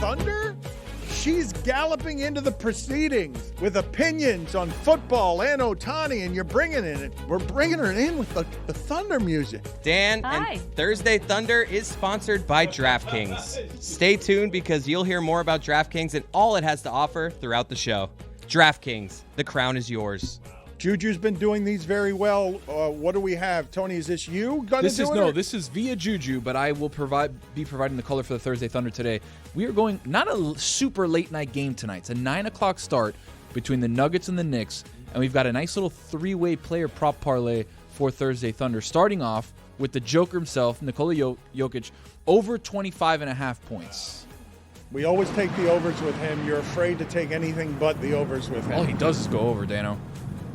Thunder? She's galloping into the proceedings with opinions on football and Ohtani, and we're bringing her in with the Thunder music. Dan, Hi. and Thursday Thunder is sponsored by DraftKings. Stay tuned because you'll hear more about DraftKings and all it has to offer throughout the show. DraftKings, the crown is yours. Juju's been doing these very well. What do we have? Tony, is this you going to do it? This is via Juju, but I will be providing the color for the Thursday Thunder today. We are going, not a super late night game tonight. It's a 9 o'clock start between the Nuggets and the Knicks, and we've got a nice little three-way player prop parlay for Thursday Thunder, starting off with the Joker himself, Nikola Jokic, over 25.5 points. We always take the overs with him. You're afraid to take anything but the overs with him. All he does is go over, Dano.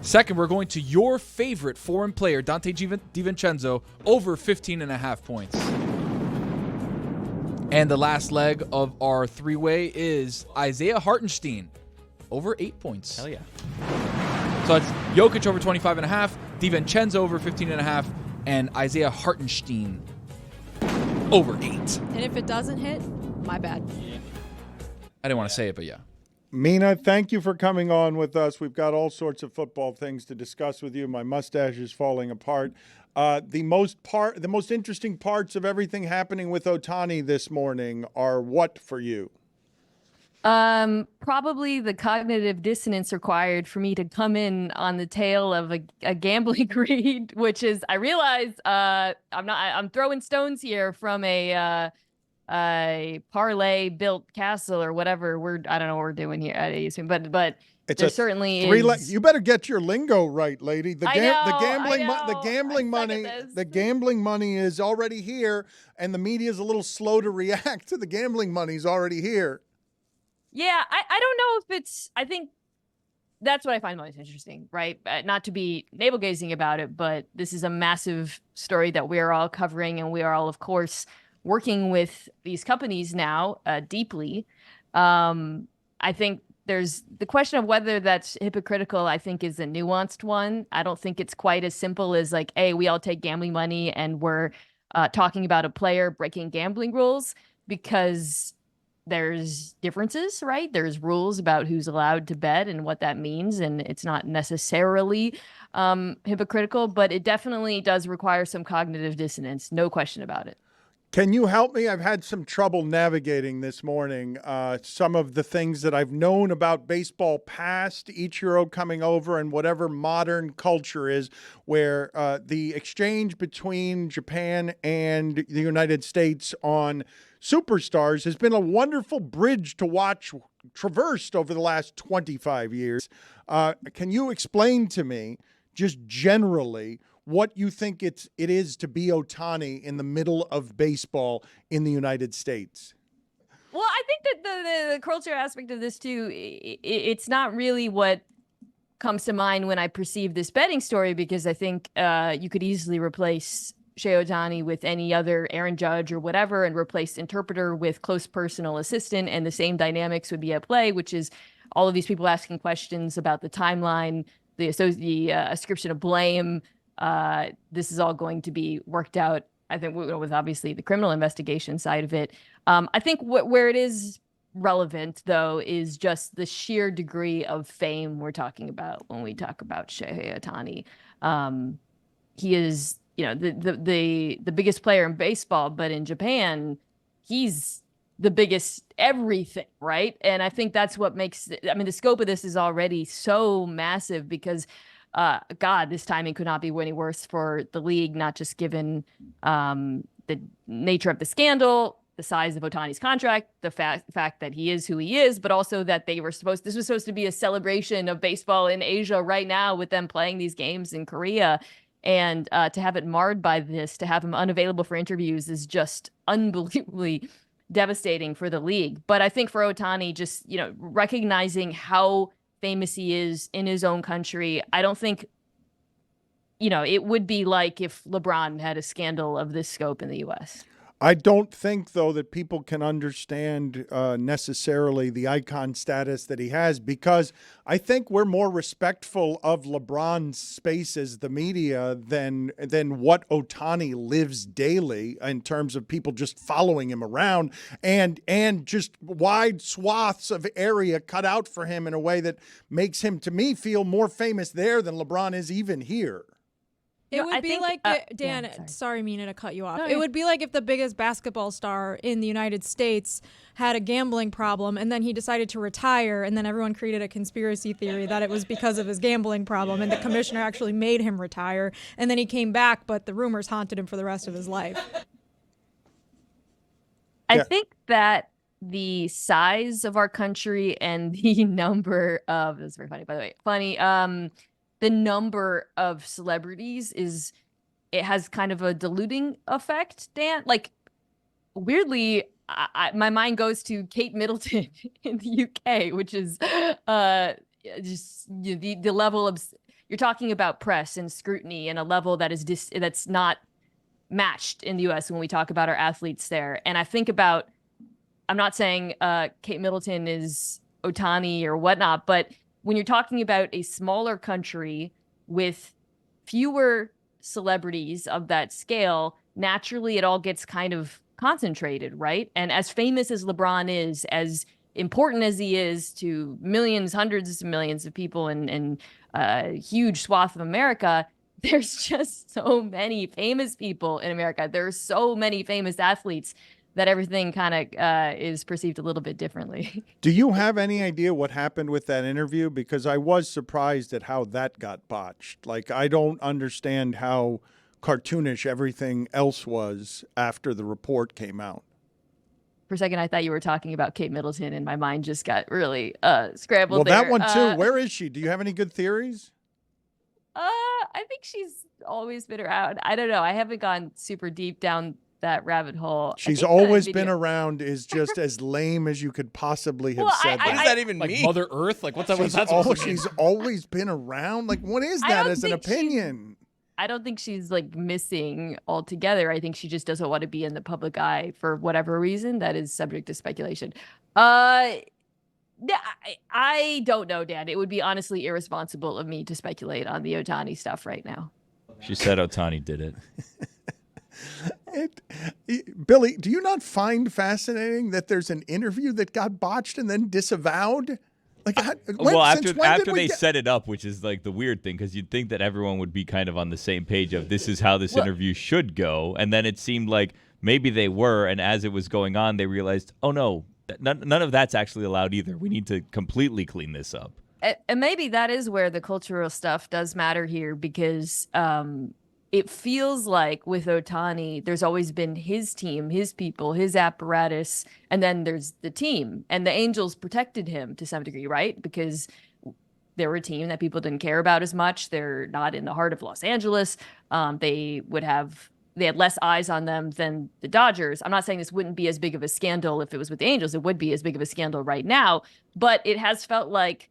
Second, we're going to your favorite foreign player, Dante DiVincenzo, over 15.5 points. And the last leg of our three-way is Isaiah Hartenstein, over 8 points. Hell yeah. So it's Jokic over 25.5, DiVincenzo over 15.5, and Isaiah Hartenstein over 8. And if it doesn't hit, my bad. I didn't want to say it, but yeah. Mina, thank you for coming on with us. We've got all sorts of football things to discuss with you. My mustache is falling apart. The most interesting parts of everything happening with Ohtani this morning are what for you? Probably the cognitive dissonance required for me to come in on the tail of a gambling greed, which is, I realize, I'm throwing stones here from a parlay built castle or whatever I don't know what we're doing here at ASU, but there certainly is. You better get your lingo right, lady. The gambling money is already here, and the media is a little slow to react to the gambling money's already here. Yeah, I don't know if I think that's what I find most interesting, right? Not to be navel-gazing about it, but this is a massive story that we are all covering, and we are all, of course, working with these companies now deeply. I think there's the question of whether that's hypocritical, I think, is a nuanced one. I don't think it's quite as simple as like, hey, we all take gambling money and we're talking about a player breaking gambling rules, because there's differences, right? There's rules about who's allowed to bet and what that means. And it's not necessarily hypocritical, but it definitely does require some cognitive dissonance. No question about it. Can you help me? I've had some trouble navigating this morning some of the things that I've known about baseball past Ichiro coming over and whatever modern culture is, where the exchange between Japan and the United States on superstars has been a wonderful bridge to watch traversed over the last 25 years. Can you explain to me, just generally, what you think it is to be Ohtani in the middle of baseball in the United States? Well, I think that the culture aspect of this too, it's not really what comes to mind when I perceive this betting story, because I think you could easily replace Shohei Ohtani with any other Aaron Judge or whatever, and replace interpreter with close personal assistant, and the same dynamics would be at play, which is all of these people asking questions about the timeline, the ascription of blame. This is all going to be worked out, I think, with obviously the criminal investigation side of it. I think where it is relevant, though, is just the sheer degree of fame we're talking about when we talk about Shohei Ohtani. He is, the biggest player in baseball, but in Japan, he's the biggest everything, right? And I think that's what makes the scope of this is already so massive, because God, this timing could not be any worse for the league, not just given the nature of the scandal, the size of Ohtani's contract, the fact that he is who he is, but also that this was supposed to be a celebration of baseball in Asia right now, with them playing these games in Korea. And to have it marred by this, to have him unavailable for interviews, is just unbelievably devastating for the league. But I think for Ohtani, just, recognizing how famous he is in his own country, I don't think, it would be like if LeBron had a scandal of this scope in the U.S. I don't think, though, that people can understand necessarily the icon status that he has, because I think we're more respectful of LeBron's space as the media than what Ohtani lives daily in terms of people just following him around and just wide swaths of area cut out for him in a way that makes him, to me, feel more famous there than LeBron is even here. It would be like, Dan, sorry, Mina, to cut you off. It would be like if the biggest basketball star in the United States had a gambling problem and then he decided to retire, and then everyone created a conspiracy theory that it was because of his gambling problem and the commissioner actually made him retire, and then he came back, but the rumors haunted him for the rest of his life. I think that the size of our country and the number of, this is very funny, by the way, the number of celebrities it has kind of a diluting effect, Dan. Like, weirdly, my mind goes to Kate Middleton in the UK, which is just the level of, you're talking about press and scrutiny and a level that is that's not matched in the US when we talk about our athletes there. And I think about, I'm not saying Kate Middleton is Ohtani or whatnot, but when you're talking about a smaller country with fewer celebrities of that scale, naturally it all gets kind of concentrated, right? And as famous as LeBron is, as important as he is to millions, hundreds of millions of people in a huge swath of America, there's just so many famous people in America. There's so many famous athletes that everything kind of is perceived a little bit differently. Do you have any idea what happened with that interview? Because I was surprised at how that got botched. Like, I don't understand how cartoonish everything else was after the report came out. For a second, I thought you were talking about Kate Middleton, and my mind just got really scrambled. Well, there. that one too. Where is she? Do you have any good theories? I think she's always been around. I don't know. I haven't gone super deep down that rabbit hole. She's always been around is just as lame as you could possibly have said. What does that even Like mean? Mother Earth? Like, what's that? What's that supposed to mean? She's always been around? Like, what is that as an opinion? I don't think she's like missing altogether. I think she just doesn't want to be in the public eye for whatever reason that is subject to speculation. I don't know, Dan. It would be honestly irresponsible of me to speculate on the Ohtani stuff right now. She said Ohtani did it. Billy, do you not find fascinating that there's an interview that got botched and then disavowed? Like, after they set it up, which is like the weird thing, because you'd think that everyone would be kind of on the same page of this is how this interview should go, and then it seemed like maybe they were, and as it was going on, they realized, oh no, none of that's actually allowed either. We need to completely clean this up. And maybe that is where the cultural stuff does matter here, because it feels like with Ohtani, there's always been his team, his people, his apparatus, and then there's the team. And the Angels protected him to some degree, right? Because they were a team that people didn't care about as much. They're not in the heart of Los Angeles. They had less eyes on them than the Dodgers. I'm not saying this wouldn't be as big of a scandal if it was with the Angels. It would be as big of a scandal right now. But it has felt like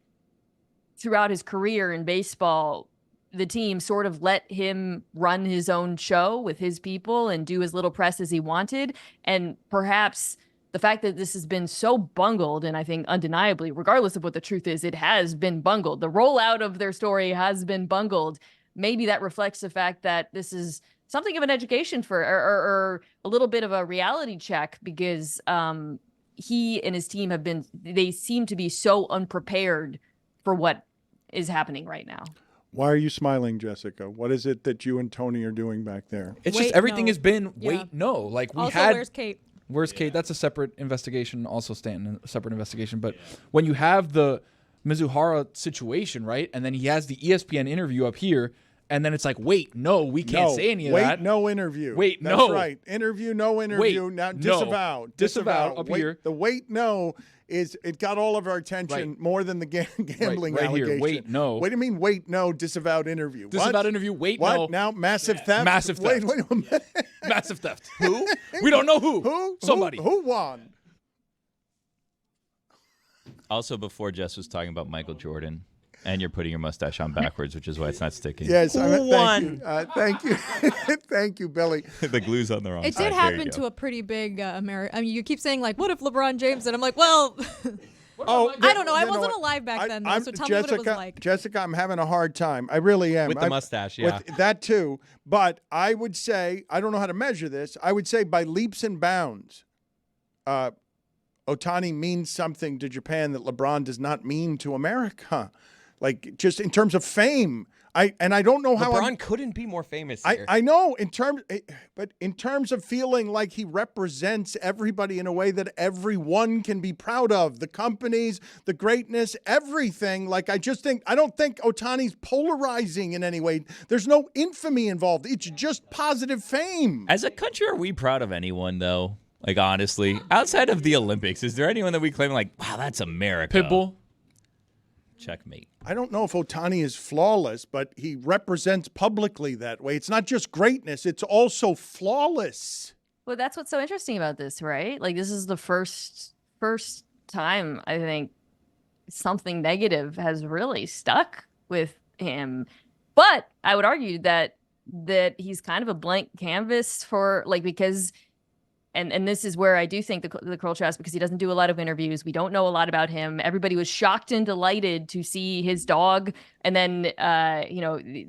throughout his career in baseball, the team sort of let him run his own show with his people and do as little press as he wanted. And perhaps the fact that this has been so bungled, and I think undeniably, regardless of what the truth is, it has been bungled. The rollout of their story has been bungled. Maybe that reflects the fact that this is something of an education for, or a little bit of a reality check, because he and his team they seem to be so unprepared for what is happening right now. Why are you smiling, Jessica? What is it that you and Tony are doing back there? It's just everything has been no. Like, we also, had. where's Kate? Where's Kate? That's a separate investigation. Also, Stanton, a separate investigation. But when you have the Mizuhara situation, right, and then he has the ESPN interview up here, and then it's like, wait, no, we can't say any of that. No interview. Wait, That's no. right. Interview, no interview. Now disavow. Disavow up here. The wait, no. It got all of our attention more than the gambling right allegation. Here. Wait, no. What do you mean, wait, no, disavowed interview? Disavowed interview, wait, what? no. Now, massive theft? Massive theft. Wait a minute. Massive theft. Who? We don't know who. Who? Somebody. Who won? Also, before Jess was talking about Michael Jordan, And you're putting your mustache on backwards, which is why it's not sticking. Yes, Won. Thank you. Thank you, Billy. The glue's on the wrong It side. did happen to a pretty big American. I mean, you keep saying, like, what if LeBron James? And I'm like, well, I don't know. I wasn't alive back then, though, so tell me what it was like. Jessica, I'm having a hard time. I really am. With the mustache, yeah. With that too. But I would say, I don't know how to measure this. I would say by leaps and bounds, Ohtani means something to Japan that LeBron does not mean to America. Like, just in terms of fame. I don't know how LeBron couldn't be more famous here. I know but in terms of feeling like he represents everybody in a way that everyone can be proud of, the companies, the greatness, everything. Like, I don't think Ohtani's polarizing in any way. There's no infamy involved. It's just positive fame. As a country, are we proud of anyone, though? Like, honestly, outside of the Olympics, is there anyone that we claim like, wow, that's America? Pitbull. Checkmate. I don't know if Ohtani is flawless, but he represents publicly that way. It's not just greatness, it's also flawless. Well, that's what's so interesting about this, right? Like, this is the first time I think something negative has really stuck with him. But I would argue that he's kind of a blank canvas for, like, because and this is where I do think the culture has, because he doesn't do a lot of interviews. We don't know a lot about him. Everybody was shocked and delighted to see his dog. And then,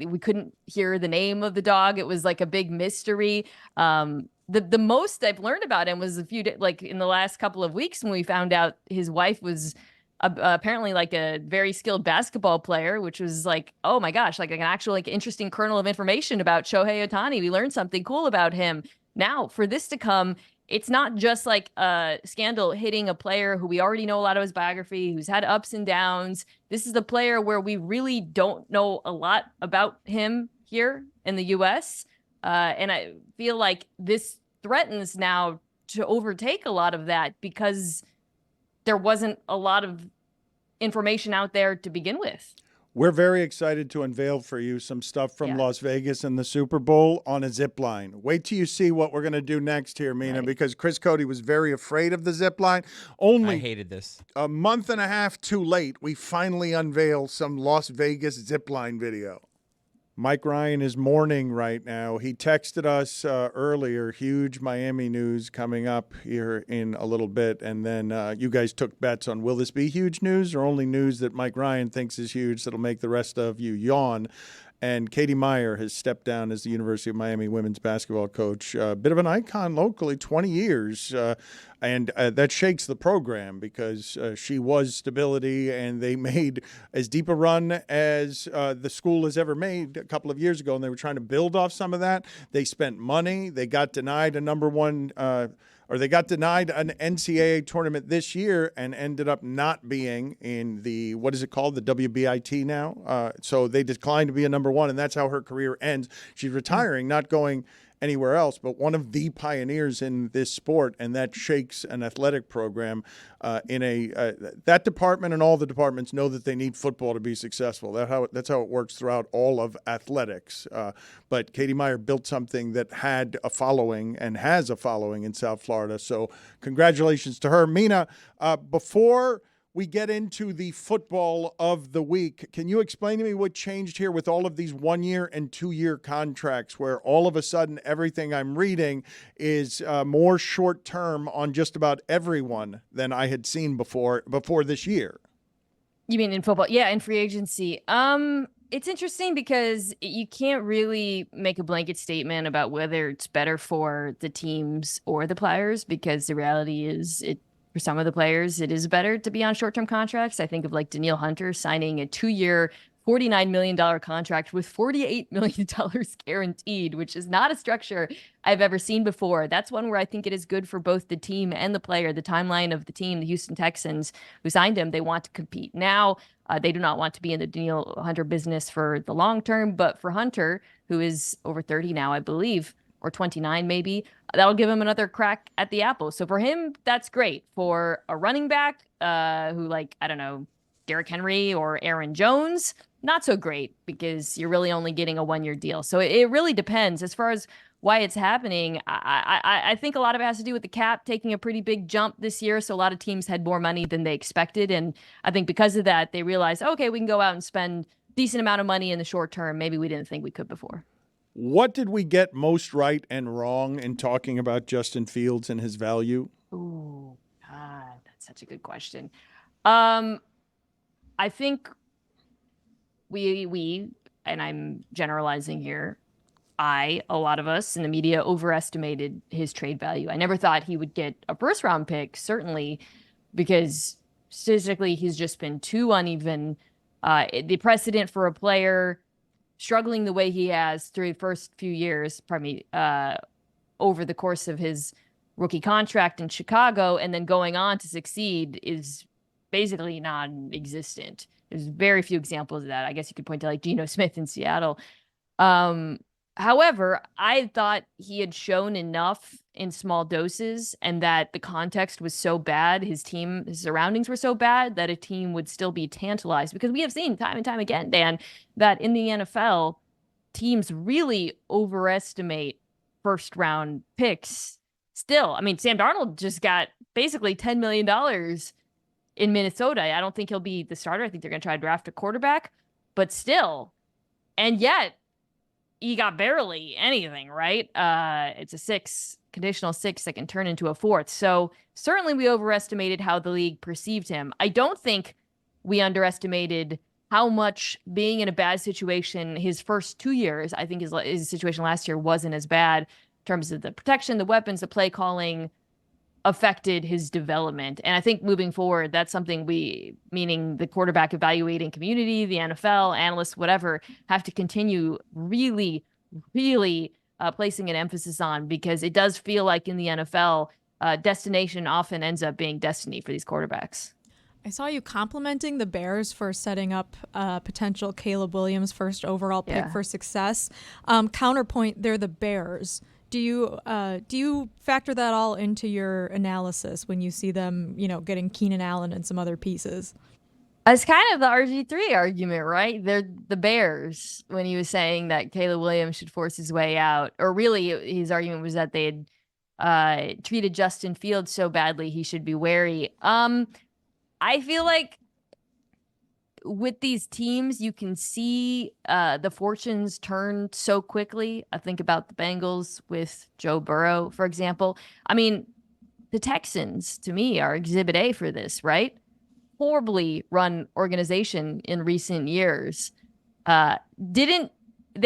we couldn't hear the name of the dog. It was like a big mystery. The most I've learned about him was like in the last couple of weeks when we found out his wife was apparently like a very skilled basketball player, which was like, oh my gosh, like an actual like interesting kernel of information about Shohei Ohtani. We learned something cool about him. Now, for this to come, it's not just like a scandal hitting a player who we already know a lot of his biography, who's had ups and downs. This is the player where we really don't know a lot about him here in the U.S. And I feel like this threatens now to overtake a lot of that because there wasn't a lot of information out there to begin with. We're very excited to unveil for you some stuff from Las Vegas and the Super Bowl on a zip line. Wait till you see what we're going to do next here, Mina, because Chris Cody was very afraid of the zip line. I hated this. A month and a half too late, we finally unveil some Las Vegas zip line video. Mike Ryan is mourning right now. He texted us earlier, huge Miami news coming up here in a little bit. And then you guys took bets on, will this be huge news or only news that Mike Ryan thinks is huge that'll make the rest of you yawn? And Katie Meyer has stepped down as the University of Miami women's basketball coach. A bit of an icon locally, 20 years. And that shakes the program because she was stability, and they made as deep a run as the school has ever made a couple of years ago, and they were trying to build off some of that. They spent money. They got denied they got denied an NCAA tournament this year and ended up not being in the, what is it called, the WBIT now? So they declined to be a number one, and that's how her career ends. She's retiring, not going anywhere else, but one of the pioneers in this sport, and that shakes an athletic program that department and all the departments know that they need football to be successful. That's how it works throughout all of athletics. But Katie Meyer built something that had a following and has a following in South Florida. So congratulations to her. Mina, before we get into the football of the week, can you explain to me what changed here with all of these 1 year and 2 year contracts where all of a sudden everything I'm reading is more short term on just about everyone than I had seen before this year? You mean in football? Yeah, in free agency. It's interesting because you can't really make a blanket statement about whether it's better for the teams or the players, because the reality is for some of the players, it is better to be on short-term contracts. I think of like Danielle Hunter signing a 2-year, $49 million contract with $48 million guaranteed, which is not a structure I've ever seen before. That's one where I think it is good for both the team and the player. The timeline of the team, the Houston Texans, who signed him, they want to compete now. They do not want to be in the Danielle Hunter business for the long term. But for Hunter, who is over 30 now, I believe, or 29 maybe, that'll give him another crack at the apple. So for him, that's great. For a running back who, like, I don't know, Derrick Henry or Aaron Jones, not so great because you're really only getting a 1-year deal. So it really depends. As far as why it's happening, I think a lot of it has to do with the cap taking a pretty big jump this year. So a lot of teams had more money than they expected. And I think because of that, they realized, okay, we can go out and spend a decent amount of money in the short term. Maybe we didn't think we could before. What did we get most right and wrong in talking about Justin Fields and his value? Ooh, God, that's such a good question. I think we, and I'm generalizing here, a lot of us in the media overestimated his trade value. I never thought he would get a first-round pick, certainly, because statistically he's just been too uneven. The precedent for a player struggling the way he has through the first few years, over the course of his rookie contract in Chicago and then going on to succeed is basically non-existent. There's very few examples of that. I guess you could point to like Geno Smith in Seattle. However, I thought he had shown enough in small doses and that the context was so bad, his surroundings were so bad that a team would still be tantalized, because we have seen time and time again, Dan, that in the NFL, teams really overestimate first round picks. Still, I mean, Sam Darnold just got basically $10 million in Minnesota. I don't think he'll be the starter. I think they're going to try to draft a quarterback, but still. And yet, he got barely anything, right? It's a conditional six that can turn into a fourth. So certainly we overestimated how the league perceived him. I don't think we underestimated how much being in a bad situation his first 2 years, I think his situation last year wasn't as bad in terms of the protection, the weapons, the play calling, affected his development. And I think moving forward, that's something meaning the quarterback evaluating community, the NFL, analysts, whatever, have to continue really, really placing an emphasis on, because it does feel like in the NFL, destination often ends up being destiny for these quarterbacks. I saw you complimenting the Bears for setting up potential Caleb Williams first overall pick for success. Counterpoint, they're the Bears. Do you factor that all into your analysis when you see them, getting Keenan Allen and some other pieces? It's kind of the RG3 argument, right? They're the Bears, when he was saying that Caleb Williams should force his way out. Or really, his argument was that they had treated Justin Fields so badly he should be wary. I feel like with these teams, you can see the fortunes turn so quickly. I think about the Bengals with Joe Burrow, for example. I mean, the Texans, to me, are exhibit A for this, right? Horribly run organization in recent years. They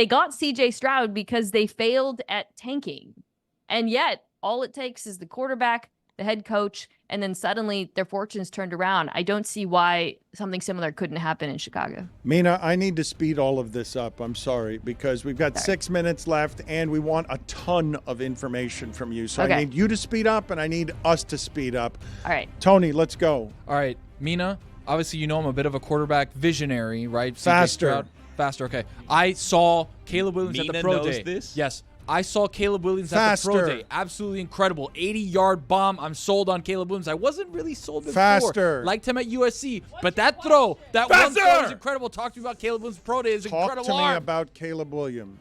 got CJ Stroud because they failed at tanking. And yet, all it takes is the quarterback, the head coach, and then suddenly their fortunes turned around. I don't see why something similar couldn't happen in Chicago. Mina, I need to speed all of this up. I'm sorry, because we've got 6 minutes left and we want a ton of information from you. So I need you to speed up and I need us to speed up. All right. Tony, let's go. All right, Mina, obviously I'm a bit of a quarterback visionary, right? Faster. Okay. I saw Caleb Williams at the Pro Day. This? Yes. I saw Caleb Williams at the Pro Day. Absolutely incredible. 80-yard bomb. I'm sold on Caleb Williams. I wasn't really sold before. Faster. Liked him at USC. But that throw, one throw is incredible. Talk to me about Caleb Williams' Pro Day. Is incredible. Talk to me about Caleb Williams.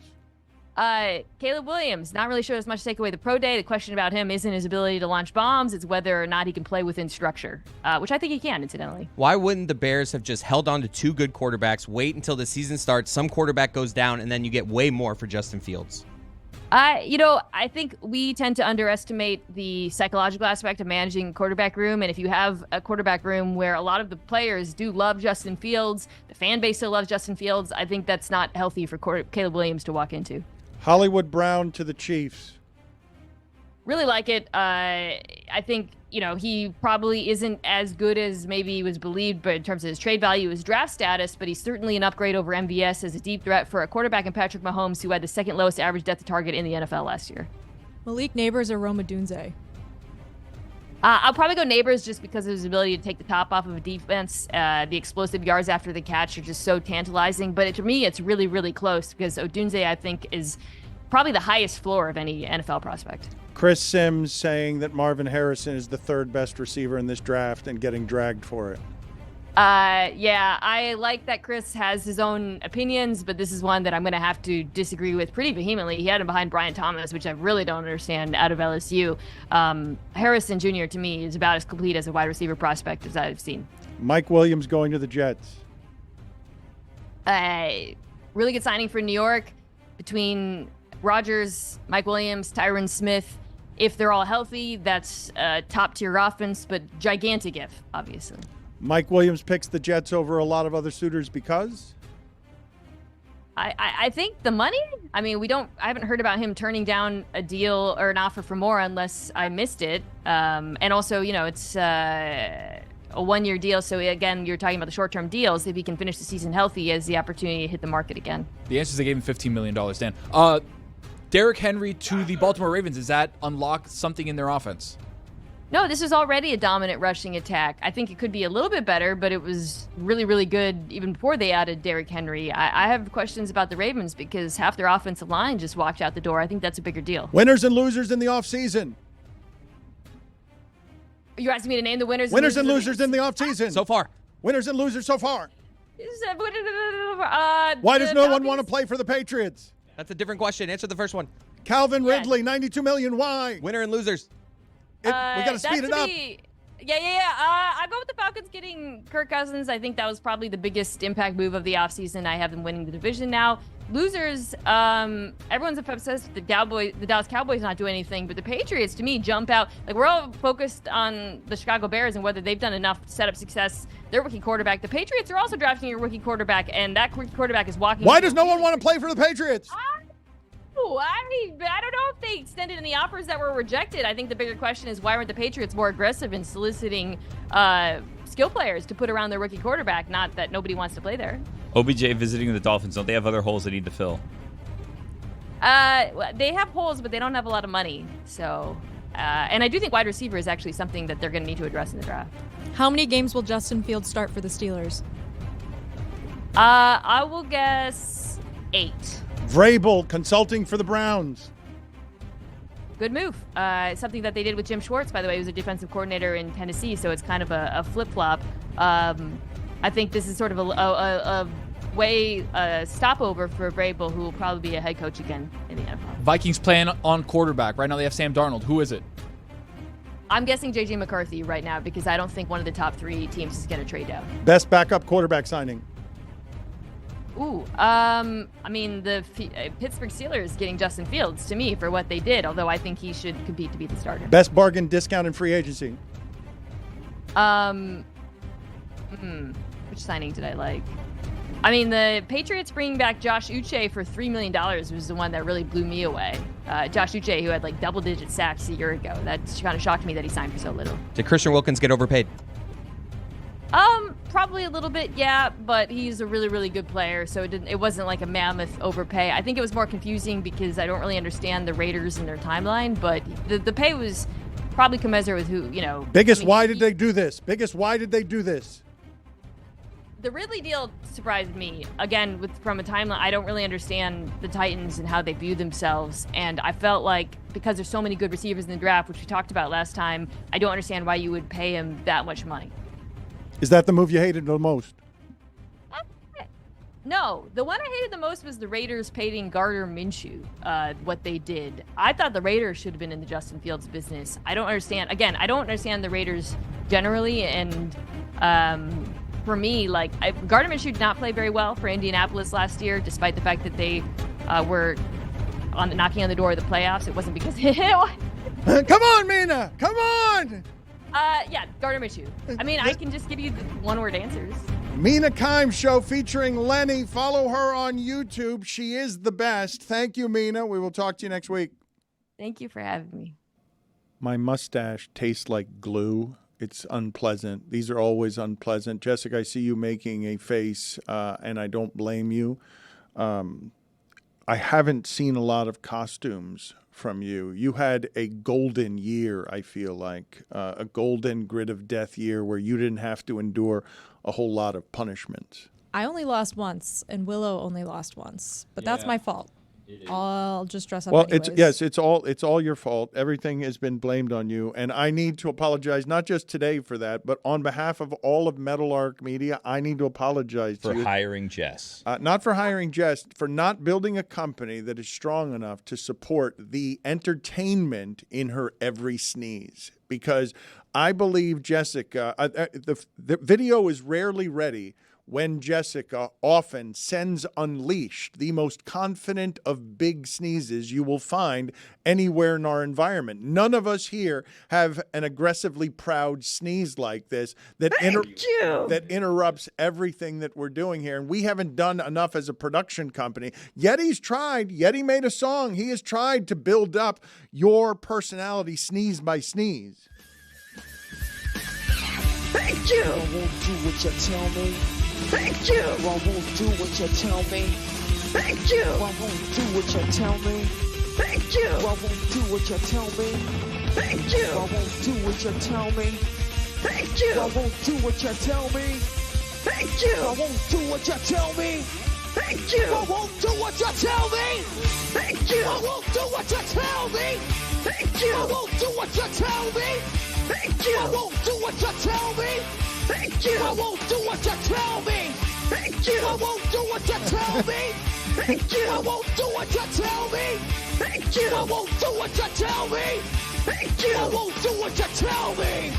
Caleb Williams, not really sure as much to take away the Pro Day. The question about him isn't his ability to launch bombs. It's whether or not he can play within structure, which I think he can, incidentally. Why wouldn't the Bears have just held on to two good quarterbacks, wait until the season starts, some quarterback goes down, and then you get way more for Justin Fields? I think we tend to underestimate the psychological aspect of managing a quarterback room. And if you have a quarterback room where a lot of the players do love Justin Fields, the fan base still loves Justin Fields, I think that's not healthy for Caleb Williams to walk into. Hollywood Brown to the Chiefs. Really like it. I think, he probably isn't as good as maybe was believed, but in terms of his trade value, his draft status, but he's certainly an upgrade over MVS as a deep threat for a quarterback in Patrick Mahomes, who had the second lowest average depth of target in the NFL last year. Malik Neighbors or Rome Odunze? I'll probably go Neighbors just because of his ability to take the top off of a defense. The explosive yards after the catch are just so tantalizing. But to me, it's really, really close because Odunze, I think, is probably the highest floor of any NFL prospect. Chris Sims saying that Marvin Harrison is the third best receiver in this draft and getting dragged for it. Yeah, I like that Chris has his own opinions, but this is one that I'm going to have to disagree with pretty vehemently. He had him behind Brian Thomas, which I really don't understand out of LSU. Harrison Jr. to me is about as complete as a wide receiver prospect as I've seen. Mike Williams going to the Jets. Really good signing for New York between Rodgers, Mike Williams, Tyron Smith. If they're all healthy, that's top tier offense, but gigantic if, obviously. Mike Williams picks the Jets over a lot of other suitors because? I think the money. I mean, I haven't heard about him turning down a deal or an offer for more unless I missed it. And also, it's a 1-year deal. So again, you're talking about the short-term deals. If he can finish the season healthy, he has the opportunity to hit the market again. The answer is they gave him $15 million, Dan. Derrick Henry to the Baltimore Ravens. Does that unlock something in their offense? No, this is already a dominant rushing attack. I think it could be a little bit better, but it was really, really good even before they added Derrick Henry. I have questions about the Ravens because half their offensive line just walked out the door. I think that's a bigger deal. Winners and losers in the offseason. You're asking me to name the winners and losers in the offseason. So far. Winners and losers so far. Why does no one want to play for the Patriots? That's a different question. Answer the first one. Calvin Ridley, $92 million. Why? Winner and losers. We got to speed it up. I go with the Falcons getting Kirk Cousins. I think that was probably the biggest impact move of the offseason. I have them winning the division now. Losers, everyone's obsessed with the Dallas Cowboys not doing anything, but the Patriots, to me, jump out. Like, we're all focused on the Chicago Bears and whether they've done enough to set up success. Their rookie quarterback. The Patriots are also drafting a rookie quarterback, and that rookie quarterback is walking. Why does no one want to play for the Patriots? I don't know if they extended any offers that were rejected. I think the bigger question is why weren't the Patriots more aggressive in soliciting skill players to put around their rookie quarterback? Not that nobody wants to play there. OBJ visiting the Dolphins. Don't they have other holes they need to fill? They have holes, but they don't have a lot of money. So, and I do think wide receiver is actually something that they're going to need to address in the draft. How many games will Justin Fields start for the Steelers? I will guess 8. Vrabel consulting for the Browns. Good move. Something that they did with Jim Schwartz, by the way. He was a defensive coordinator in Tennessee, so it's kind of a flip-flop. I think this is sort of a stopover for Vrabel, who will probably be a head coach again in the NFL. Vikings plan on quarterback. Right now they have Sam Darnold. Who is it? I'm guessing J.J. McCarthy right now because I don't think one of the top 3 teams is going to trade down. Best backup quarterback signing. I mean, the Pittsburgh Steelers getting Justin Fields, to me, for what they did, although I think he should compete to be the starter. Best bargain discount in free agency. Which signing did I like? I mean, the Patriots bringing back Josh Uche for $3 million was the one that really blew me away. Josh Uche, who had like double-digit sacks a year ago. That kind of shocked me that he signed for so little. Did Christian Wilkins get overpaid? Probably a little bit, yeah, but he's a really, really good player, so it wasn't like a mammoth overpay. I think it was more confusing because I don't really understand the Raiders and their timeline, but the pay was probably commensurate with who, why did they do this? Why did they do this? The Ridley deal surprised me. Again, from a timeline, I don't really understand the Titans and how they view themselves, and I felt like because there's so many good receivers in the draft, which we talked about last time, I don't understand why you would pay him that much money. Is that the move you hated the most? No, the one I hated the most was the Raiders paying Gardner Minshew, what they did. I thought the Raiders should have been in the Justin Fields business. I don't understand. Again, I don't understand the Raiders generally, and for me, Gardner Minshew did not play very well for Indianapolis last year, despite the fact that they were knocking on the door of the playoffs. It wasn't because Come on, Mina! Come on! Gardner Minshew. I mean, I can just give you the one-word answers. Mina Kimes Show featuring Lenny. Follow her on YouTube. She is the best. Thank you, Mina. We will talk to you next week. Thank you for having me. My mustache tastes like glue. It's unpleasant. These are always unpleasant. Jessica, I see you making a face, and I don't blame you. I haven't seen a lot of costumes from you. You had a golden year, I feel like, a golden grid of death year where you didn't have to endure a whole lot of punishment. I only lost once, and Willow only lost once, but that's my fault. I'll just dress up. Well, anyways. it's all your fault. Everything has been blamed on you, and I need to apologize not just today for that, but on behalf of all of Metal Arc Media, I need to apologize for to you. hiring Jess. Not for hiring Jess, for not building a company that is strong enough to support the entertainment in her every sneeze. Because I believe Jessica, the video is rarely ready when Jessica often sends Unleashed, the most confident of big sneezes you will find anywhere in our environment. None of us here have an aggressively proud sneeze like this that interrupts everything that we're doing here. And we haven't done enough as a production company. Yeti's tried. Yeti made a song. He has tried to build up your personality sneeze by sneeze. Thank you. I won't do what you tell me. Thank you. I won't do what you tell me. Thank you. I won't do what you tell me. Thank you. I won't do what you tell me. Thank you. I won't do what you tell me. Thank you. I won't do what you tell me. Thank you. I won't do what you tell me. Thank you. I won't do what you tell me. Thank you. I won't do what you tell me. Thank you. I won't do what you tell me. Thank you. I won't do what you tell me. Thank you. I won't do what you tell me. Thank you. I won't do what you tell me. Thank you. I won't do what you tell me. Thank you. I won't do what you tell me. Thank you. I won't do what you tell me.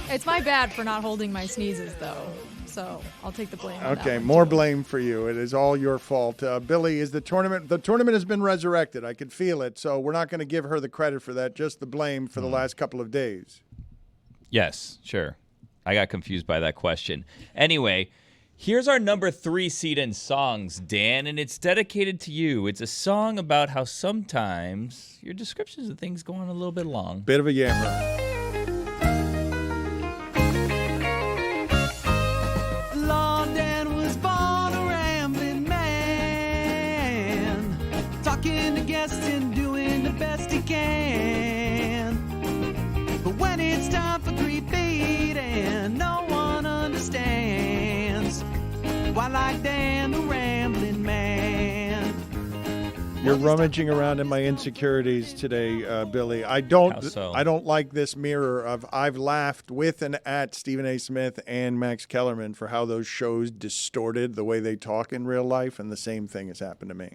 It's my bad for not holding my sneezes, though. So I'll take the blame. On Okay, that more too. blame for you. It is all your fault. Billy, is the tournament has been resurrected. I can feel it. So we're not going to give her the credit for that, just the blame for the last couple of days. Yes, sure. I got confused by that question. Anyway, here's our number 3 seed in songs, Dan, and it's dedicated to you. It's a song about how sometimes your descriptions of things go on a little bit long. Bit of a yammer. And doing the best he can. But when it's time for greed feeding, no one understands. Why, like Dan the Rambling Man. You're rummaging around in my insecurities today, Billy. I don't like this mirror of I've laughed with and at Stephen A. Smith and Max Kellerman for how those shows distorted the way they talk in real life, and the same thing has happened to me.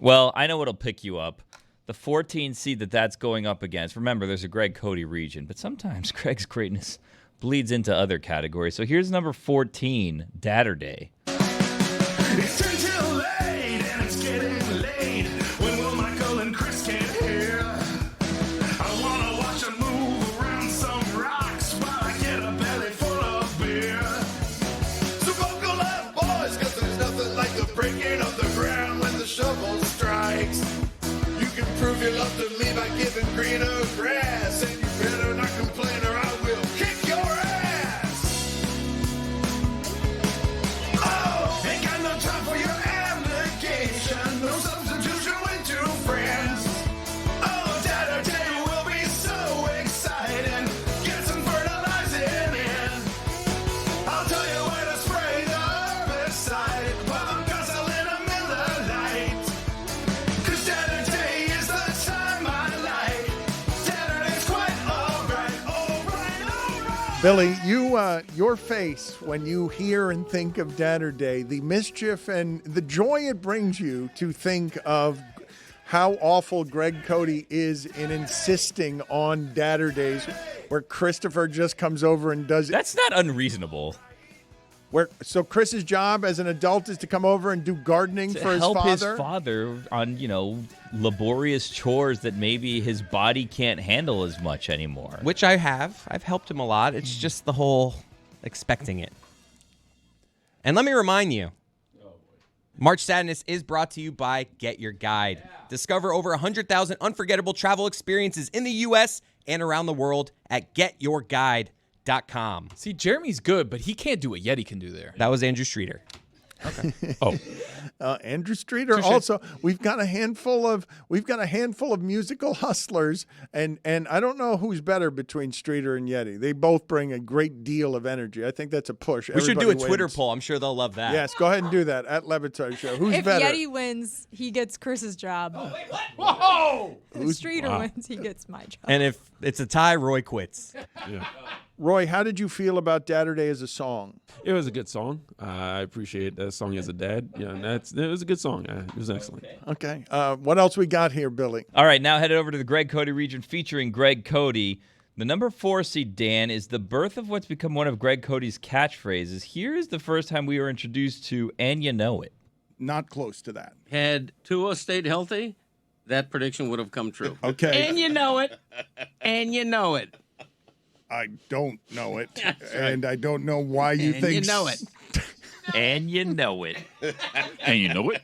Well, I know what'll pick you up. The 14 seed that's going up against. Remember, there's a Greg Cody region, but sometimes Greg's greatness bleeds into other categories. So here's number 14, Datter Day. It's 10 till 8, and it's getting late. When Will, Michael, and Chris can't hear. I wanna watch them move around some rocks while I get a belly full of beer. So buckle up, boys, 'cause there's nothing like the breaking of the ground when the shovel strikes. You can prove your love to me by giving greener grass, and you better not complain or I will kick your ass. Oh, ain't got no time for your application. No substitution with 2 friends. Oh, Datter Day will be so exciting. Get some fertilizing in. I'll tell you where to spray the herbicide while I'm guzzling a Miller Lite. 'Cause Datter Day is the time I like. Datter Day's quite alright, alright. Billy, your face when you hear and think of Datter Day, the mischief and the joy it brings you to think of how awful Greg Cody is in insisting on Datter Days, where Christopher just comes over and does it. That's not unreasonable. So Chris's job as an adult is to come over and do gardening for his help father? his father on, laborious chores that maybe his body can't handle as much anymore. Which I have. I've helped him a lot. It's just the whole expecting it. And let me remind you, March Sadness is brought to you by Get Your Guide. Discover over 100,000 unforgettable travel experiences in the U.S. and around the world at getyourguide.com. See, Jeremy's good, but he can't do what Yeti can do there. That was Andrew Streeter. Andrew Streeter. Also, we've got a handful of musical hustlers, and I don't know who's better between Streeter and Yeti. They both bring a great deal of energy. I think that's a push. We should do a Everybody Twitter wins. poll. I'm sure they'll love that. Yes, go ahead and do that at Le Batard Show. Who's If better? Yeti wins, he gets Chris's job. Oh, wait, what? Whoa! If Streeter wins, he gets my job. And if it's a tie, Roy quits. Roy, how did you feel about Dadder-Day as a song? It was a good song. I appreciate that song as a dad. Yeah, it was a good song. It was excellent. Okay. What else we got here, Billy? All right, now headed over to the Greg Cody region featuring Greg Cody. The number 4 seed, Dan, is the birth of what's become one of Greg Cody's catchphrases. Here is the first time we were introduced to "And You Know It." Not close to that. Had Tua stayed healthy, that prediction would have come true. Okay. And you know it. And you know it. I don't know it, and I don't know why you think. You know it. And you know it. And you know it.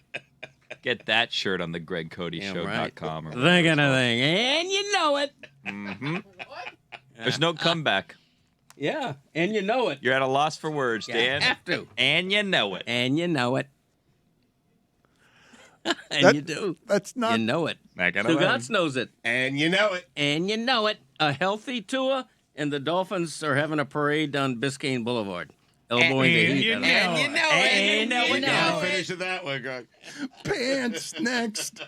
Get that shirt on the GregCodyShow.com. Right. That kind of thing. And you know it. Mm-hmm. There's no comeback. Yeah. And you know it. You're at a loss for words, Dan. You have to. And you know it. And you know it. And you do. That's not. You know it. Stugotz Stugotz knows it. And you know it. And you know it. A healthy Tua, and the Dolphins are having a parade down Biscayne Boulevard. Elbowing the heat. And you know it. And you know it. Finish with that one, Greg. Pants next.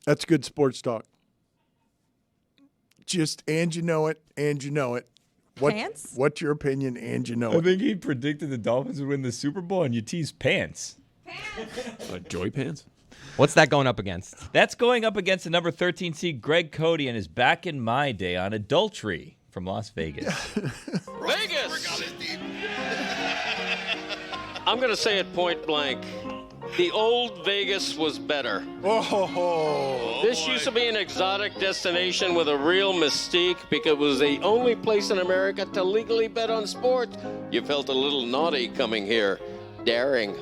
That's good sports talk. Just and you know it, and you know it. Pants? What's your opinion, and you know I it? think he predicted the Dolphins would win the Super Bowl, and you tease pants. Joy pants. What's that going up against? That's going up against the number 13 seed Greg Cody and his Back in My Day on Adultery from Las Vegas. Vegas! I'm going to say it point blank. The old Vegas was better. This used to be an exotic destination with a real mystique because it was the only place in America to legally bet on sports. You felt a little naughty coming here. Daring.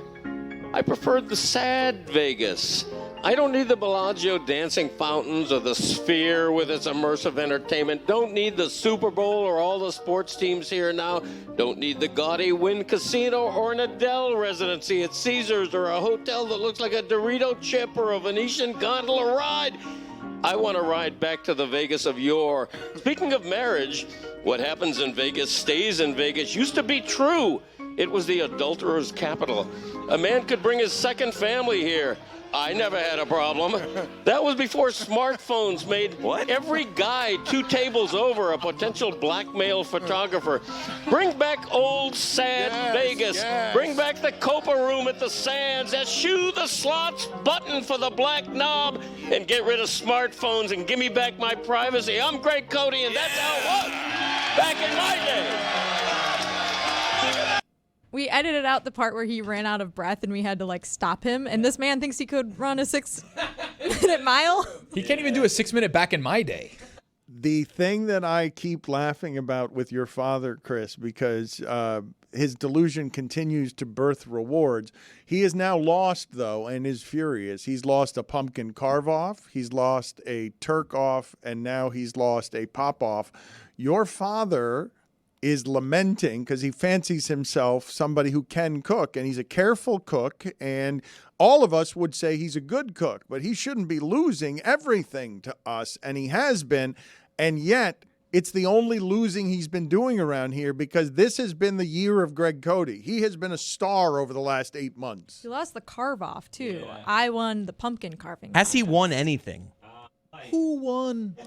I preferred the sad Vegas. I don't need the Bellagio dancing fountains or the Sphere with its immersive entertainment. Don't need the Super Bowl or all the sports teams here now. Don't need the gaudy Wynn Casino or an Adele residency at Caesars or a hotel that looks like a Dorito chip or a Venetian gondola ride. I want to ride back to the Vegas of yore. Speaking of marriage, what happens in Vegas stays in Vegas used to be true. It was the adulterer's capital. A man could bring his second family here. I never had a problem. That was before smartphones made every guy 2 tables over a potential blackmail photographer. Bring back old sad Vegas. Yes. Bring back the Copa room at the Sands. Eschew the slots button for the black knob and get rid of smartphones and give me back my privacy. I'm Greg Cody, and that's how it was back in my day. We edited out the part where he ran out of breath and we had to stop him. And this man thinks he could run a 6-minute mile. He can't even do a 6-minute Back in My Day. The thing that I keep laughing about with your father, Chris, because his delusion continues to birth rewards. He has now lost, though, and is furious. He's lost a pumpkin carve-off, he's lost a turk-off, and now he's lost a pop-off. Your father is lamenting because he fancies himself somebody who can cook, and he's a careful cook, and all of us would say he's a good cook, but he shouldn't be losing everything to us, and he has been, and yet it's the only losing he's been doing around here because this has been the year of Greg Cody. He has been a star over the last 8 months. He lost the carve off, too. Yeah. I won the pumpkin carving. Has he won anything? Who won?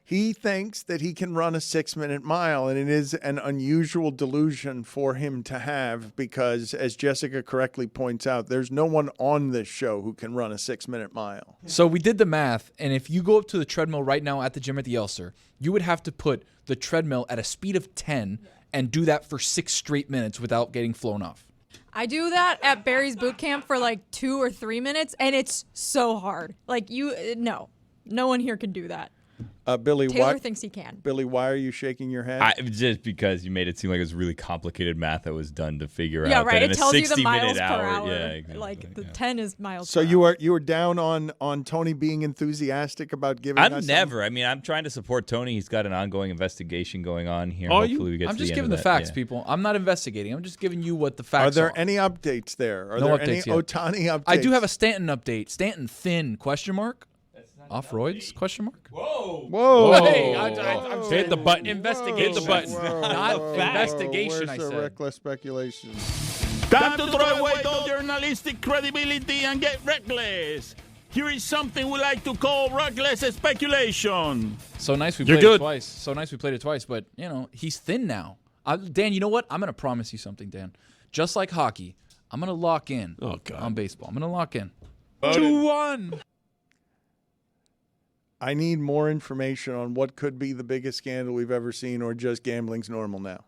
He thinks that he can run a 6-minute mile, and it is an unusual delusion for him to have because, as Jessica correctly points out, there's no one on this show who can run a 6-minute mile. So we did the math, and if you go up to the treadmill right now at the gym at the Elser, you would have to put the treadmill at a speed of 10 and do that for 6 straight minutes without getting flown off. I do that at Barry's boot camp for 2 or 3 minutes, and it's so hard. No one here can do that. Billy, Taylor thinks he can. Billy, why are you shaking your head? Just because you made it seem like it was really complicated math that was done to figure Yeah, out right. that in It a tells you the 60-minute miles per hour. Yeah, exactly. Like the 10 is miles. So per you hour. were down on Tony being enthusiastic about giving I'm us never. I mean, I'm trying to support Tony. He's got an ongoing investigation going on here. Are Hopefully you? we get I'm to just the giving end the of that. facts, Yeah. people. I'm not investigating. I'm just giving you what the Are facts there any updates there? Are No there any updates yet. Ohtani updates? I do have a Stanton update. Stanton thin? Question mark. Off roids? Question mark. Whoa! Hey, I'm Hit the button. Investigation. Hit the button. Not investigation, I Where's the said. reckless speculation? Time to throw away all journalistic credibility and get reckless. Here is something we like to call reckless speculation. So nice we You're played it good. twice. So nice we played it twice, but, you know, he's thin now. Dan, you know what? I'm going to promise you something, Dan. Just like hockey, I'm going to lock in on baseball. I'm going to lock in. 2-1. I need more information on what could be the biggest scandal we've ever seen, or just gambling's normal now.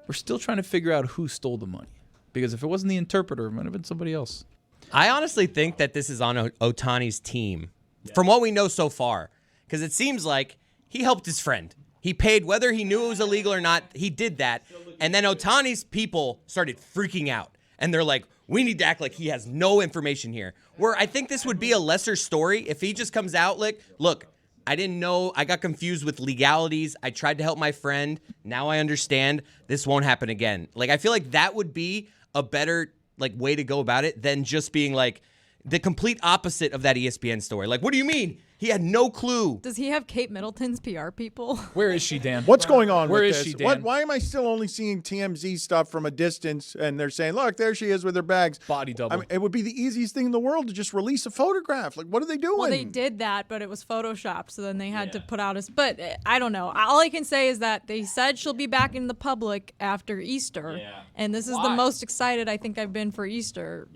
We're still trying to figure out who stole the money. Because if it wasn't the interpreter, it might have been somebody else. I honestly think that this is on Ohtani's team, from what we know so far, because it seems like he helped his friend. He paid, whether he knew it was illegal or not, he did that. And then Ohtani's people started freaking out. And they're like, we need to act like he has no information here. Where I think this would be a lesser story if he just comes out like, look, I didn't know. I got confused with legalities. I tried to help my friend. Now I understand. This won't happen again. Like, I feel like that would be a better way to go about it than just being like the complete opposite of that ESPN story. Like, what do you mean? He had no clue. Does he have Kate Middleton's PR people? Where is she, Dan? What's going on Where with is this? she, Dan? Why am I still only seeing TMZ stuff from a distance, and they're saying, look, there she is with her bags. Body double. I mean, it would be the easiest thing in the world to just release a photograph. Like, what are they doing? Well, they did that, but it was Photoshopped, so then they had to put out a... But I don't know. All I can say is that they said she'll be back in the public after Easter, and this is the most excited I think I've been for Easter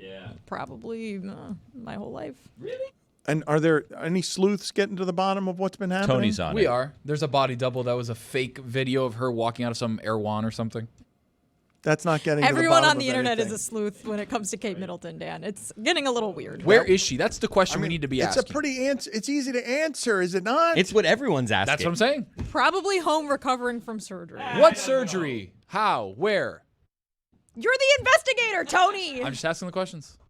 probably my whole life. Really? And are there any sleuths getting to the bottom of what's been happening? Tony's on it. We are. There's a body double that was a fake video of her walking out of some Erewhon or something. That's not getting to the Everyone bottom on the of internet anything. is a sleuth when it comes to Kate Middleton, Dan. It's getting a little weird. Where is she? That's the question we need to be It's asking. a pretty answer. It's easy to answer, is it not? It's what everyone's asking. That's what I'm saying. Probably home recovering from surgery. What surgery? How? Where? You're the investigator, Tony. I'm just asking the questions.